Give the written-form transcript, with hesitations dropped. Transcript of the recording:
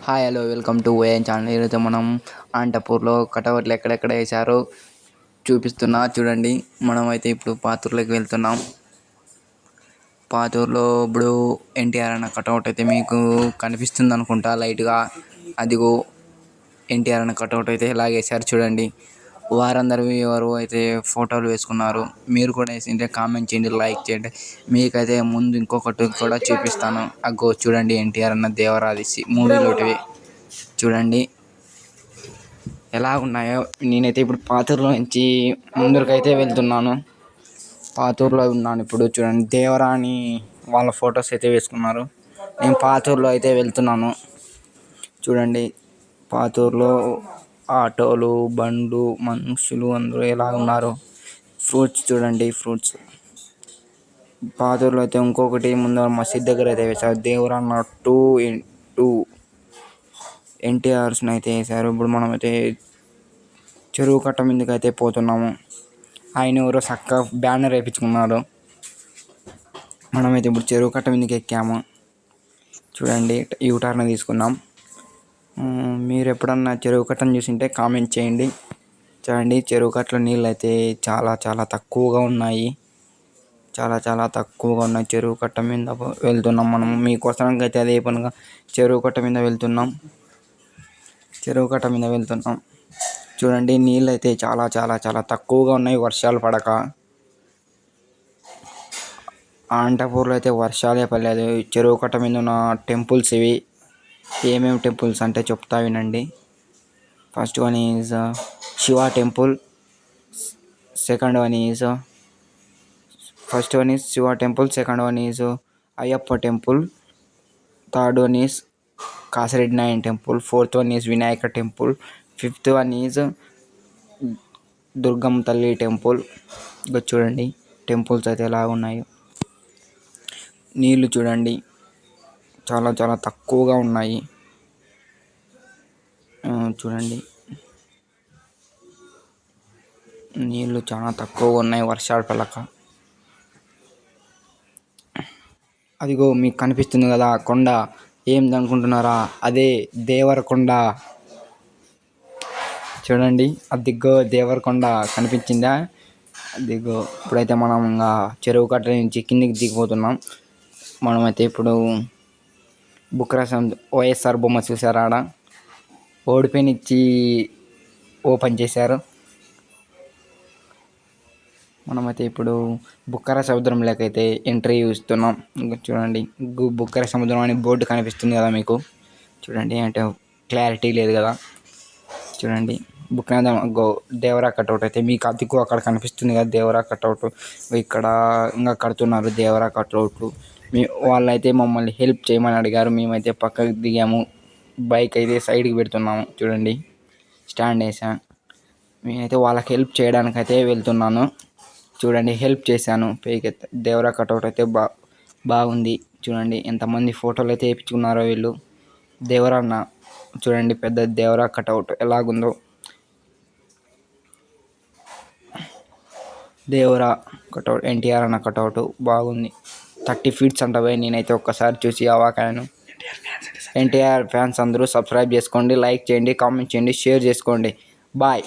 Hi hello welcome to ON channel. ఈరోజు మనం అనంతపూర్లో కటౌట్లు ఎక్కడెక్కడ వేశారో చూడండి. మనమైతే ఇప్పుడు పాతూరులోకి వెళ్తున్నాం. పాతూరులో ఇప్పుడు ఎన్టీఆర్ అన్న కటౌట్ అయితే మీకు కనిపిస్తుంది అనుకుంటా లైట్గా. అదిగో ఎన్టీఆర్ అన్న కటౌట్ అయితే ఎలా వేశారు చూడండి. వారందరూ ఎవరు అయితే ఫోటోలు వేసుకున్నారు. మీరు కూడా వేసింటే కామెంట్ చేయండి, లైక్ చేయండి. మీకైతే ముందు ఇంకొకటి కూడా చూపిస్తాను. అగ్గో చూడండి, ఎన్టీఆర్ అన్న దేవరాది మూవీలోటివి చూడండి ఎలా ఉన్నాయో. నేనైతే ఇప్పుడు పాతూరులో నుంచి ముందరికైతే వెళ్తున్నాను. పాతూరులో ఉన్నాను ఇప్పుడు. చూడండి, దేవరాని వాళ్ళ ఫొటోస్ అయితే వేసుకున్నారు. నేను పాతూరులో అయితే వెళ్తున్నాను. చూడండి, పాతూరులో ఆటోలు, బండ్లు, మనుషులు అందరూ ఎలా ఉన్నారు. ఫ్రూట్స్ చూడండి, ఫ్రూట్స్. పాతూరులో అయితే ఇంకొకటి ముందర మసీద్ దగ్గర అయితే వేశారు. దేవరన్న 2 ఎన్టీఆర్స్ని అయితే వేశారు. ఇప్పుడు మనమైతే చెరువు కట్ట మీదకి అయితే పోతున్నాము. ఆయన ఎవరో చక్కగా బ్యానర్ వేయించుకున్నారు. మనమైతే ఇప్పుడు చెరువు కట్ట మీదకి ఎక్కాము. చూడండి, యూటర్న్ తీసుకున్నాం. మీరు ఎప్పుడన్నా చెరువు కట్టను చూసింటే కామెంట్ చేయండి. చూడండి, చెరువు కట్టలో నీళ్ళు అయితే చాలా చాలా తక్కువగా ఉన్నాయి. చాలా తక్కువగా ఉన్నాయి. చెరువు కట్ట మీద వెళ్తున్నాం మనం. మీకోసానికి అయితే అదే పనిగా చెరువు కట్ట మీద వెళ్తున్నాం. చూడండి, నీళ్ళు అయితే చాలా చాలా చాలా తక్కువగా ఉన్నాయి, వర్షాలు పడక. అనంతపూర్లో అయితే వర్షాలే పడలేదు. చెరువు కట్ట మీద ఉన్న టెంపుల్స్ ఇవి. ఏమేమి టెంపుల్స్ అంటే చెప్తా వినండి. First one is Shiva temple. Second one is Shiva temple. Second one is Ayyappa temple. Third one is Kasireddy Nayan temple. Fourth one is Vinayaka temple. Fifth one is Durgamma తల్లి టెంపుల్. ఇంకా చూడండి, టెంపుల్స్ అయితే ఎలా ఉన్నాయో. నీళ్ళు చూడండి, చాలా చాలా తక్కువగా ఉన్నాయి. చూడండి, నీళ్ళు చాలా తక్కువగా ఉన్నాయి వర్షాలు పడక. అదిగో మీకు కనిపిస్తుంది కదా కొండ. ఏందనుకుంటున్నారా? అదే దేవరకొండ. చూడండి, అదిగో దేవరకొండ కనిపించిందా? అదిగో. ఇప్పుడైతే మనం ఇంకా చెరువు కట్ట నుంచి కిందికి దిగిపోతున్నాం. మనమైతే ఇప్పుడు బుక్రాసం వైఎస్ఆర్ బొమ్మ చూసారా? ఆడ ఓడిపోయినిచ్చి ఓపెన్ చేశారు. మనమైతే ఇప్పుడు బుక్కర సముద్రంలోకి అయితే ఎంట్రీ ఇస్తున్నాం. చూడండి, బుక్కర సముద్రం అని బోర్డు కనిపిస్తుంది కదా మీకు. చూడండి, అంటే క్లారిటీ లేదు కదా. చూడండి, దేవరా కట్అవుట్ అయితే మీకు అదికు అక్కడ కనిపిస్తుంది కదా దేవరా కట్అవుట్. ఇక్కడ ఇంకా కడుతున్నారు దేవరా కట్అవుట్లు. వాళ్ళైతే మమ్మల్ని హెల్ప్ చేయమని అడిగారు. మేమైతే పక్కకి దిగాము. బైక్ అయితే సైడ్కి పెడుతున్నాము. చూడండి, స్టాండ్ వేసాను. నేనైతే వాళ్ళకి హెల్ప్ చేయడానికి అయితే వెళ్తున్నాను. చూడండి, హెల్ప్ చేశాను. పైకి దేవరా కట్అవుట్ అయితే బాగుంది. చూడండి, ఎంతమంది ఫోటోలు అయితే వేయించుకున్నారో వీళ్ళు. దేవరన్న చూడండి, పెద్ద దేవరా కట్అవుట్ ఎలాగుందో. దేవరా కట్అవుట్, ఎన్టీఆర్ అన్న కట్అవుట్ బాగుంది. 30 ఫీట్స్ అంటవే. నేనైతే ఒక్కసారి చూసి అవాకాను. ఎన్టీఆర్ ఫ్యాన్స్ అందరూ సబ్స్క్రైబ్ చేసుకోండి, లైక్ చేయండి, కామెంట్ చేయండి, షేర్ చేసుకోండి. బాయ్.